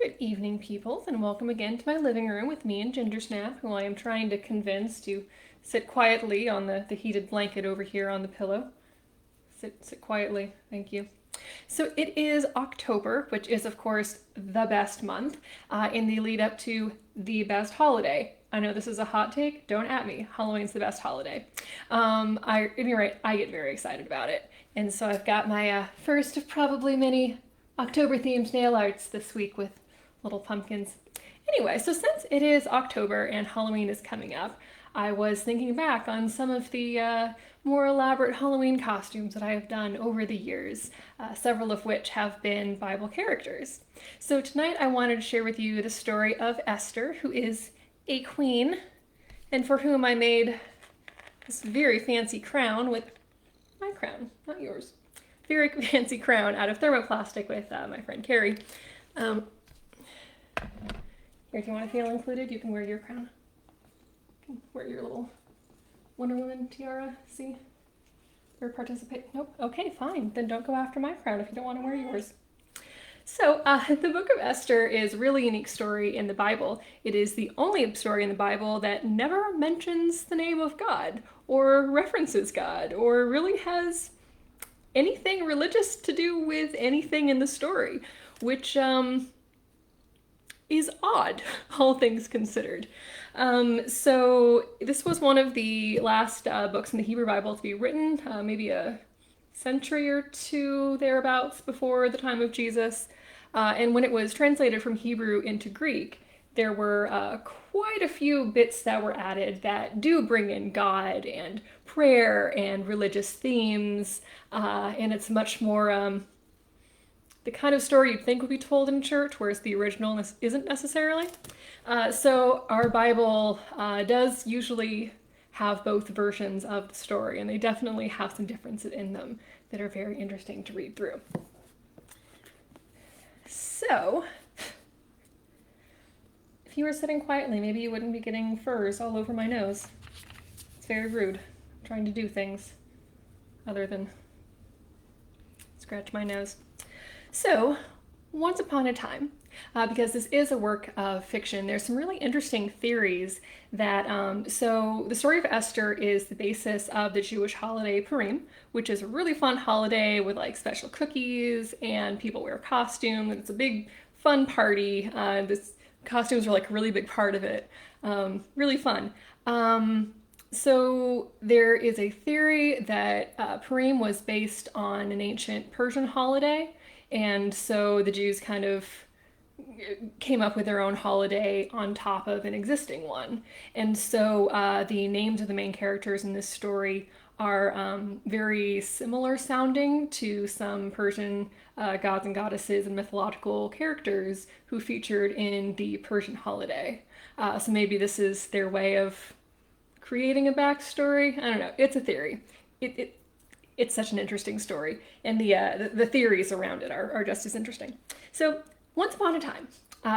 Good evening, peoples, and welcome again to my living room with me and Gingersnap, who I am trying to convince to sit quietly on the heated blanket over here on the pillow. Sit quietly, thank you. So it is October, which is, of course, the best month in the lead up to the best holiday. I know this is a hot take, don't at me. Halloween's the best holiday. At any rate, I get very excited about it. And so I've got my first of probably many October themed nail arts this week with little pumpkins. Anyway, so since it is October and Halloween is coming up, I was thinking back on some of the more elaborate Halloween costumes that I have done over the years, several of which have been Bible characters. So tonight I wanted to share with you the story of Esther, who is a queen, and for whom I made this very fancy crown with my crown, not yours. Very fancy crown out of thermoplastic with my friend Carrie. Here, if you want to feel included, you can wear your crown. You can wear your little Wonder Woman tiara, see? Or participate. Nope. Okay, fine. Then don't go after my crown if you don't want to wear yours. So, the book of Esther is a really unique story in the Bible. It is the only story in the Bible that never mentions the name of God, or references God, or really has anything religious to do with anything in the story, which is odd, all things considered. So this was one of the last books in the Hebrew Bible to be written, maybe a century or two thereabouts before the time of Jesus. And when it was translated from Hebrew into Greek, there were quite a few bits that were added that do bring in God and prayer and religious themes, and it's much more the kind of story you'd think would be told in church, whereas the original isn't necessarily. So our Bible does usually have both versions of the story, and they definitely have some differences in them that are very interesting to read through. So, if you were sitting quietly, maybe you wouldn't be getting furs all over my nose. It's very rude. I'm trying to do things other than scratch my nose. So, once upon a time, because this is a work of fiction, there's some really interesting theories that, so the story of Esther is the basis of the Jewish holiday Purim, which is a really fun holiday with like special cookies and people wear costumes, and it's a big fun party. This costumes are like a really big part of it. Really fun. So there is a theory that Purim was based on an ancient Persian holiday, and so the Jews kind of came up with their own holiday on top of an existing one. And so the names of the main characters in this story are very similar sounding to some Persian gods and goddesses and mythological characters who featured in the Persian holiday. So maybe this is their way of creating a backstory. I don't know. It's a theory. It's such an interesting story, and the theories around it are just as interesting. So once upon a time,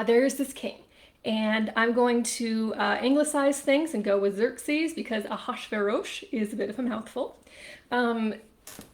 there's this king, and I'm going to anglicize things and go with Xerxes because Ahasuerus is a bit of a mouthful.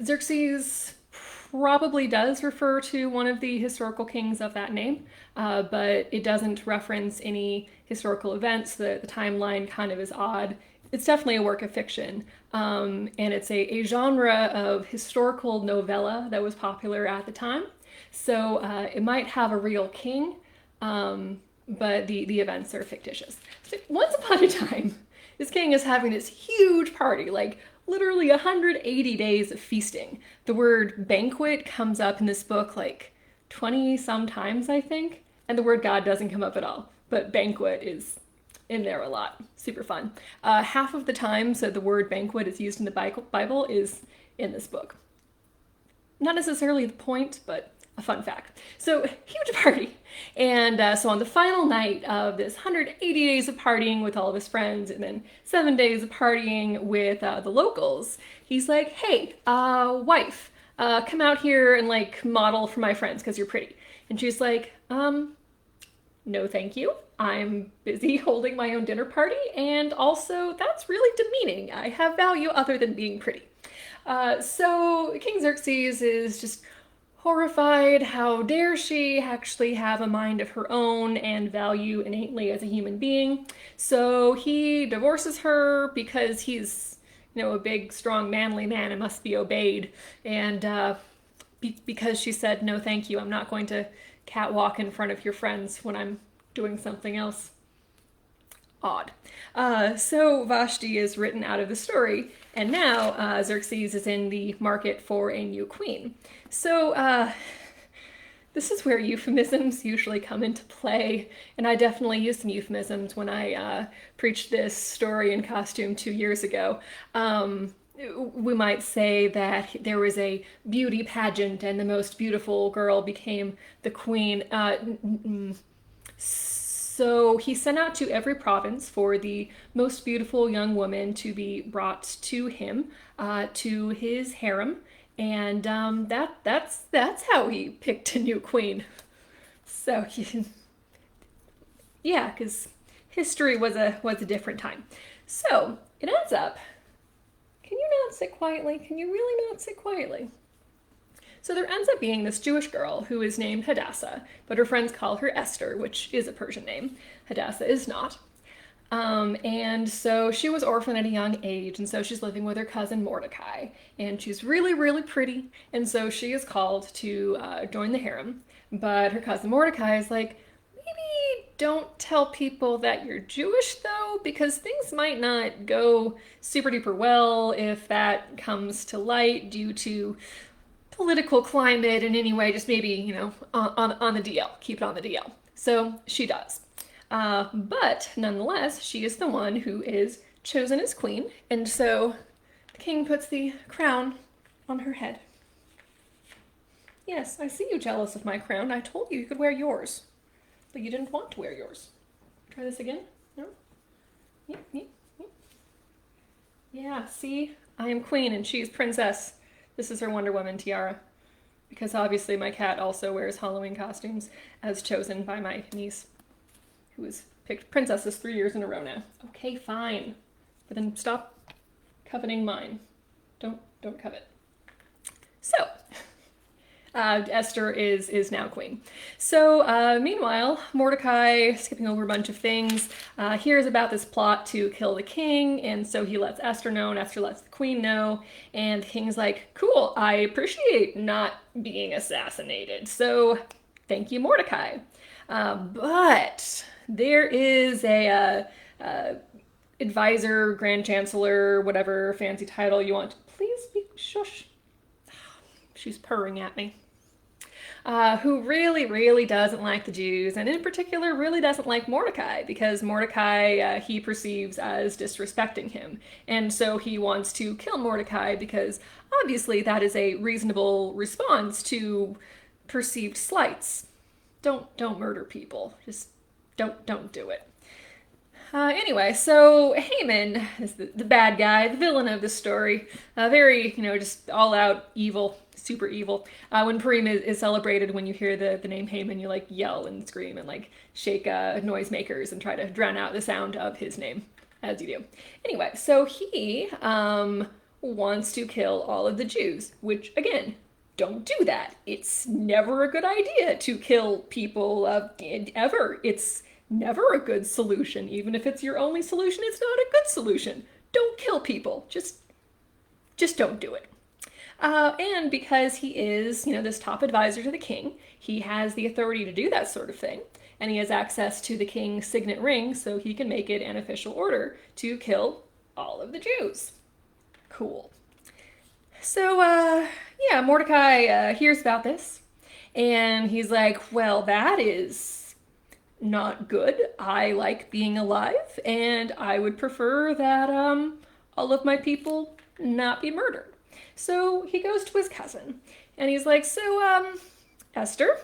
Xerxes probably does refer to one of the historical kings of that name, but it doesn't reference any historical events. The timeline kind of is odd. It's definitely a work of fiction, and it's a genre of historical novella that was popular at the time. So it might have a real king, but the events are fictitious. So once upon a time, this king is having this huge party, like literally 180 days of feasting. The word banquet comes up in this book like 20 some times, I think, and the word God doesn't come up at all, but banquet is in there a lot. Super fun. Half of the times that the word banquet is used in the Bible is in this book. Not necessarily the point, but a fun fact. So, huge party. And so on the final night of this 180 days of partying with all of his friends, and then 7 days of partying with the locals, he's like, hey, wife, come out here and like model for my friends because you're pretty. And she's like, no thank you. I'm busy holding my own dinner party, and also that's really demeaning. I have value other than being pretty. So King Xerxes is just horrified. How dare she actually have a mind of her own and value innately as a human being? So he divorces her because he's, a big, strong, manly man and must be obeyed. And because she said, no, thank you, I'm not going to catwalk in front of your friends when I'm doing something else. Odd. So Vashti is written out of the story, and now Xerxes is in the market for a new queen. So this is where euphemisms usually come into play, and I definitely used some euphemisms when I preached this story in costume 2 years ago. We might say that there was a beauty pageant and the most beautiful girl became the queen. So he sent out to every province for the most beautiful young woman to be brought to him, to his harem, and that's how he picked a new queen. So yeah, because history was a different time. So it ends up. Can you not sit quietly? Can you really not sit quietly? So there ends up being this Jewish girl who is named Hadassah, but her friends call her Esther, which is a Persian name. Hadassah is not. And so she was orphaned at a young age, and so she's living with her cousin Mordecai. And she's really, really pretty, and so she is called to join the harem. But her cousin Mordecai is like, maybe don't tell people that you're Jewish, though, because things might not go super duper well if that comes to light due to political climate and anyway, just maybe, on the DL, keep it on the DL. So she does. But nonetheless, she is the one who is chosen as queen, and so the king puts the crown on her head. Yes, I see you jealous of my crown. I told you you could wear yours, but you didn't want to wear yours. Try this again? No? Yep. Yeah, see? I am queen and she's princess. This is her Wonder Woman tiara. Because obviously my cat also wears Halloween costumes, as chosen by my niece, who has picked princesses 3 years in a row now. Okay, fine. But then stop coveting mine. Don't covet. So, Esther is now queen. So meanwhile, Mordecai, skipping over a bunch of things, hears about this plot to kill the king, and so he lets Esther know, and Esther lets the queen know, and the king's like, cool, I appreciate not being assassinated, so thank you, Mordecai. But there is a advisor, grand chancellor, whatever fancy title you want. Please be shush. She's purring at me. Who really, really doesn't like the Jews, and in particular really doesn't like Mordecai, because Mordecai he perceives as disrespecting him. And so he wants to kill Mordecai because obviously that is a reasonable response to perceived slights. Don't murder people. Just don't do it. Anyway, so Haman is the bad guy, the villain of the story. Very, just all out evil, super evil. When Purim is celebrated, when you hear the name Haman, you like yell and scream and like shake noisemakers and try to drown out the sound of his name, as you do. Anyway, so he wants to kill all of the Jews, which again, don't do that. It's never a good idea to kill people ever. It's never a good solution. Even if it's your only solution, it's not a good solution. Don't kill people. Just don't do it. And because he is, this top advisor to the king, he has the authority to do that sort of thing. And he has access to the king's signet ring, so he can make it an official order to kill all of the Jews. Cool. So, Mordecai hears about this, and he's like, well, that is not good. I like being alive, and I would prefer that all of my people not be murdered. So he goes to his cousin, and he's like, so, Esther,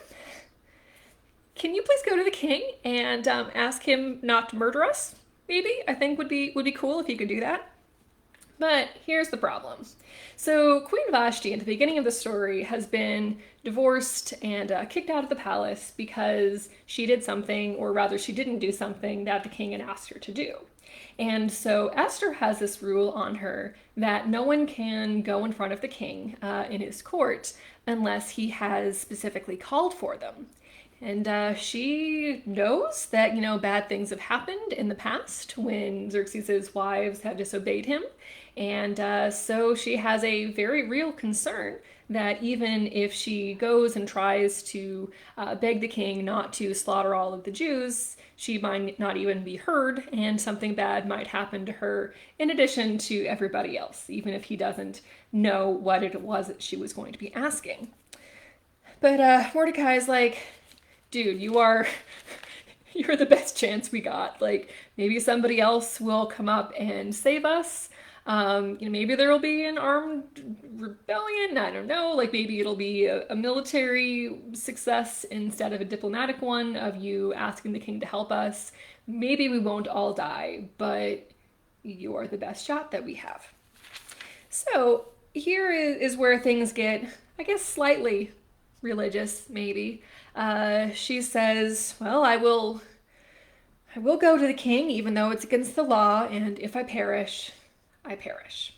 can you please go to the king and ask him not to murder us? Maybe. I think would be cool if he could do that. But here's the problem. So, Queen Vashti, at the beginning of the story, has been divorced and kicked out of the palace because she did something, or rather, she didn't do something that the king had asked her to do. And so Esther has this rule on her that no one can go in front of the king in his court unless he has specifically called for them. And she knows that, bad things have happened in the past when Xerxes' wives have disobeyed him. And so she has a very real concern that even if she goes and tries to beg the king not to slaughter all of the Jews, she might not even be heard, and something bad might happen to her in addition to everybody else, even if he doesn't know what it was that she was going to be asking. But Mordecai's like, dude, you're the best chance we got. Like, maybe somebody else will come up and save us. Maybe there will be an armed rebellion. I don't know. Like, maybe it'll be a military success instead of a diplomatic one of you asking the king to help us. Maybe we won't all die, but you are the best shot that we have. So here is where things get, I guess, slightly religious, maybe. She says, well, I will go to the king, even though it's against the law, and if I perish, I perish.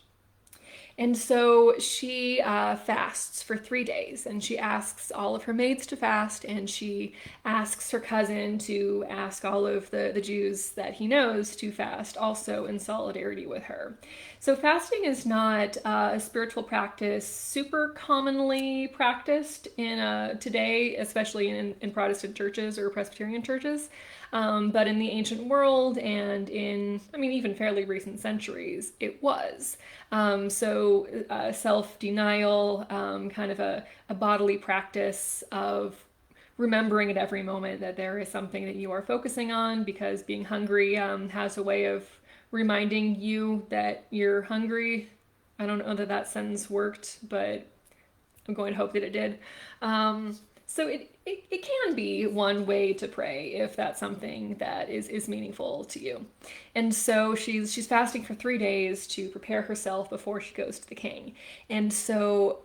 And so she fasts for 3 days, and she asks all of her maids to fast, and she asks her cousin to ask all of the Jews that he knows to fast, also in solidarity with her. So fasting is not a spiritual practice super commonly practiced in today, especially in Protestant churches or Presbyterian churches. But in the ancient world and in, even fairly recent centuries, it was. So self-denial, kind of a bodily practice of remembering at every moment that there is something that you are focusing on, because being hungry has a way of reminding you that you're hungry. I don't know that that sentence worked, but I'm going to hope that it did. So it can be one way to pray if that's something that is meaningful to you. And so she's fasting for 3 days to prepare herself before she goes to the king. And so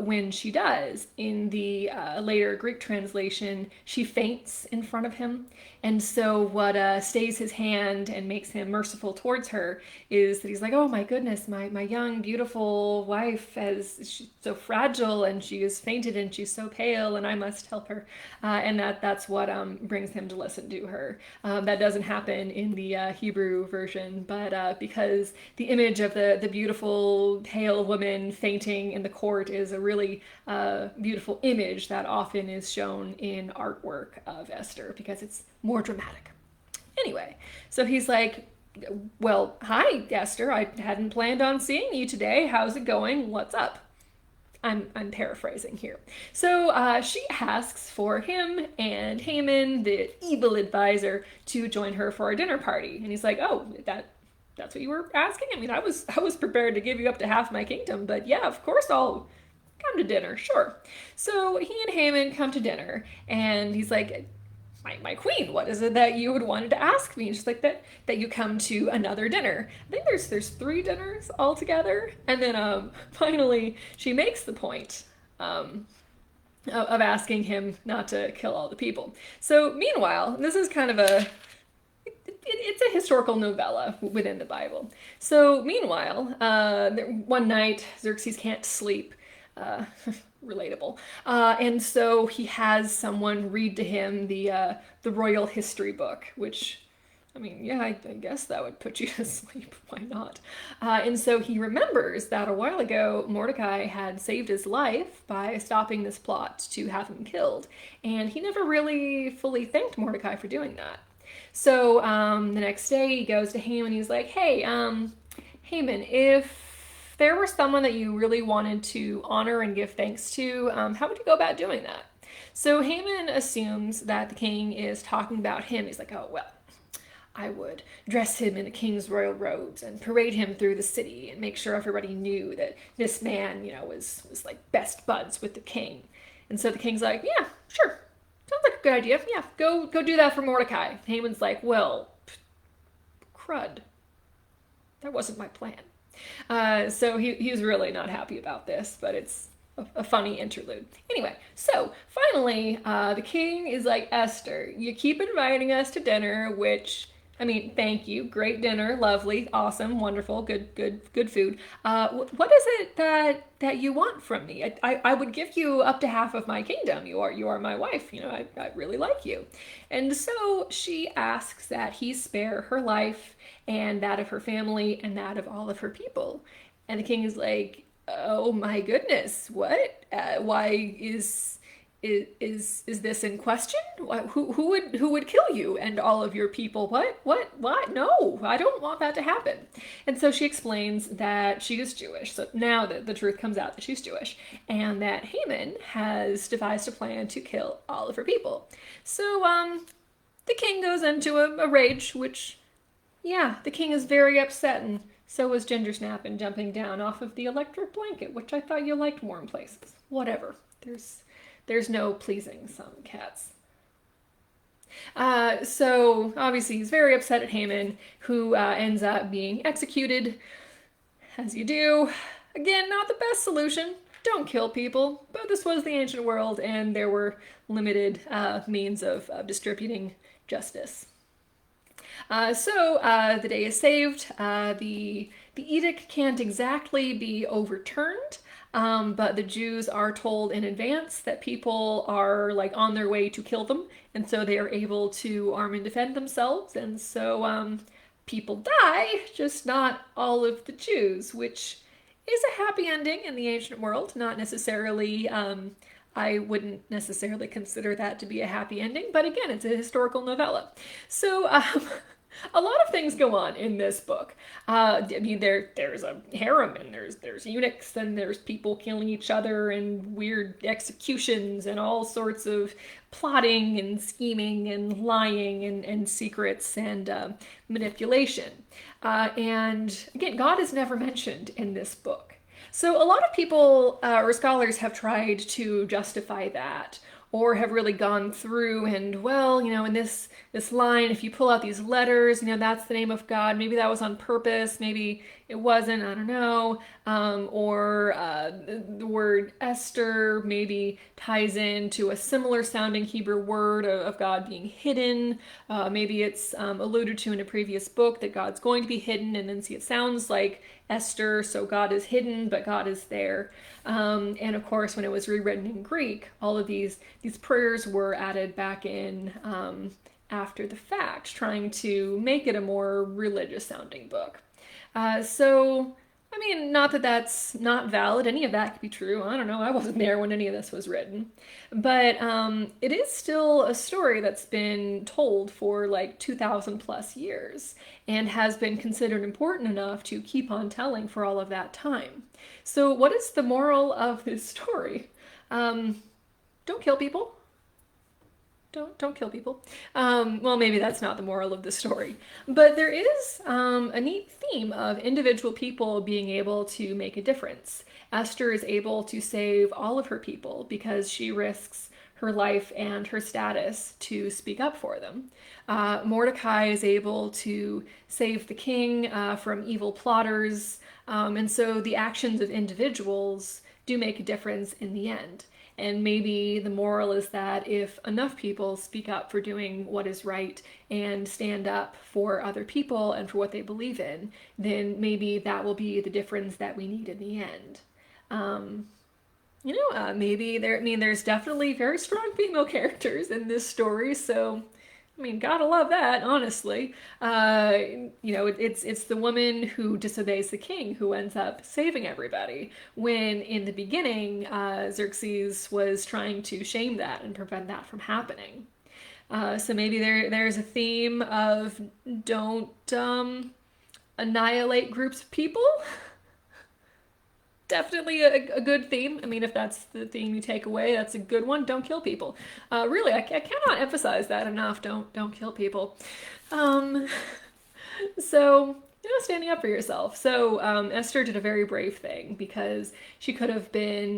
when she does, in the later Greek translation, she faints in front of him. And so what stays his hand and makes him merciful towards her is that he's like, oh my goodness, my young, beautiful wife, she's so fragile and she is fainted and she's so pale and I must help her. And that's what brings him to listen to her. That doesn't happen in the Hebrew version, but because the image of the beautiful, pale woman fainting in the court is a really beautiful image that often is shown in artwork of Esther because it's more dramatic. Anyway, so he's like, well, hi, Esther. I hadn't planned on seeing you today. How's it going? What's up? I'm paraphrasing here. So she asks for him and Haman, the evil advisor, to join her for a dinner party. And he's like, oh, that's what you were asking? I was prepared to give you up to half my kingdom, but yeah, of course I'll come to dinner, sure. So he and Haman come to dinner, and he's like, my queen, what is it that you would wanted to ask me? And she's like, that you come to another dinner. I think there's 3 dinners altogether. And then finally she makes the point of asking him not to kill all the people. So meanwhile, this is kind of it's a historical novella within the Bible. So meanwhile, one night Xerxes can't sleep. Relatable. And so he has someone read to him the royal history book, which, I guess that would put you to sleep. Why not? And so he remembers that a while ago, Mordecai had saved his life by stopping this plot to have him killed. And he never really fully thanked Mordecai for doing that. So the next day he goes to Haman. He's like, hey, Haman, if there were someone that you really wanted to honor and give thanks to, how would you go about doing that? So Haman assumes that the king is talking about him. He's like, oh, well, I would dress him in the king's royal robes and parade him through the city and make sure everybody knew that this man, was like best buds with the king. And so the king's like, yeah, sure. Sounds like a good idea. Yeah, go do that for Mordecai. Haman's like, well, crud. That wasn't my plan. So he's really not happy about this, but it's a funny interlude. Anyway, so finally, the king is like, Esther, you keep inviting us to dinner, which, I mean, thank you, great dinner, lovely, awesome, wonderful, good food. What is it that you want from me? I would give you up to half of my kingdom. You are my wife. I really like you. And so she asks that he spare her life and that of her family and that of all of her people. And the king is like, oh my goodness, what? Why is this in question? Who would kill you and all of your people? What? No, I don't want that to happen. And so she explains that she is Jewish. So now the truth comes out that she's Jewish, and that Haman has devised a plan to kill all of her people. So the king goes into a rage, which, yeah, the king is very upset, and so was Gingersnap in jumping down off of the electric blanket, which I thought you liked warm places. Whatever. There's no pleasing some cats. So obviously he's very upset at Haman, who ends up being executed, as you do. Again, not the best solution. Don't kill people, but this was the ancient world, and there were limited means of distributing justice. So the day is saved. The edict can't exactly be overturned, but the Jews are told in advance that people are like on their way to kill them, and so they are able to arm and defend themselves, and so people die, just not all of the Jews, which is a happy ending in the ancient world. Not necessarily. I wouldn't necessarily consider that to be a happy ending, but again, it's a historical novella. So a lot of things go on in this book. I mean, there's a harem, and there's eunuchs, and there's people killing each other, and weird executions, and all sorts of plotting and scheming and lying and secrets and manipulation. And again, God is never mentioned in this book. So a lot of people or scholars have tried to justify that, or have really gone through and, well, in this line, if you pull out these letters, that's the name of God. Maybe that was on purpose. Maybe it wasn't. I don't know. Or the word Esther maybe ties into a similar sounding Hebrew word of God being hidden. Maybe it's alluded to in a previous book that God's going to be hidden, and then see, it sounds like Esther, so God is hidden, but God is there. And of course, when it was rewritten in Greek, all of these prayers were added back in after the fact, trying to make it a more religious sounding book. So, I mean, not that that's not valid. Any of that could be true. I don't know. I wasn't there when any of this was written. But it is still a story that's been told for like 2,000 plus years, and has been considered important enough to keep on telling for all of that time. So what is the moral of this story? Don't kill people. Don't kill people. Well, maybe that's not the moral of the story, but there is a neat theme of individual people being able to make a difference. Esther is able to save all of her people because she risks her life and her status to speak up for them. Mordecai is able to save the king from evil plotters, and so the actions of individuals do make a difference in the end. And maybe the moral is that if enough people speak up for doing what is right and stand up for other people and for what they believe in, then maybe that will be the difference that we need in the end. Maybe there's definitely very strong female characters in this story, so I mean, gotta love that, honestly. It's the woman who disobeys the king who ends up saving everybody, when in the beginning, Xerxes was trying to shame that and prevent that from happening. So maybe there's a theme of don't annihilate groups of people. Definitely a good theme. I mean, if that's the theme you take away, that's a good one. Don't kill people. Really, I cannot emphasize that enough. Don't kill people. So, standing up for yourself. So Esther did a very brave thing, because she could have been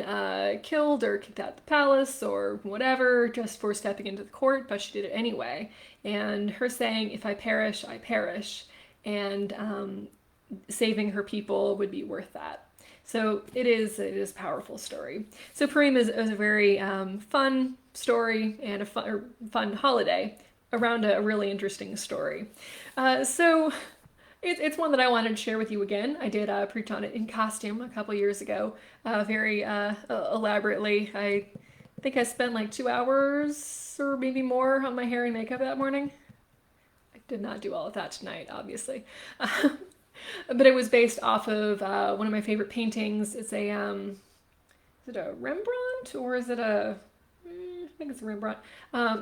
killed or kicked out of the palace or whatever just for stepping into the court, but she did it anyway. And her saying, "If I perish, I perish," and saving her people would be worth that. So it is a powerful story. So Purim is a very fun story and a fun holiday around a really interesting story. So it's one that I wanted to share with you again. I did preach on it in costume a couple years ago, very elaborately. I think I spent like 2 hours or maybe more on my hair and makeup that morning. I did not do all of that tonight, obviously. But it was based off of one of my favorite paintings. It's a, is it a Rembrandt or is it a, I think it's a Rembrandt.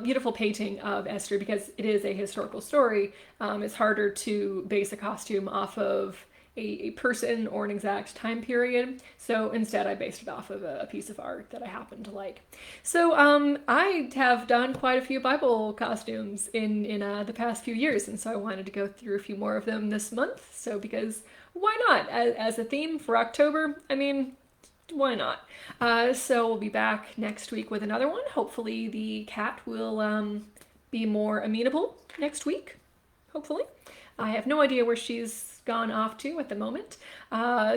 Beautiful painting of Esther because it is a historical story. It's harder to base a costume off of a person or an exact time period. So instead, I based it off of a piece of art that I happen to like. So I have done quite a few Bible costumes in the past few years, and so I wanted to go through a few more of them this month. So because why not? As a theme for October, I mean, why not? So we'll be back next week with another one. Hopefully the cat will be more amenable next week. Hopefully. I have no idea where she's gone off to at the moment.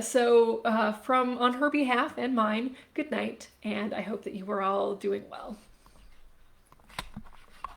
So from on her behalf and mine, good night, and I hope that you are all doing well.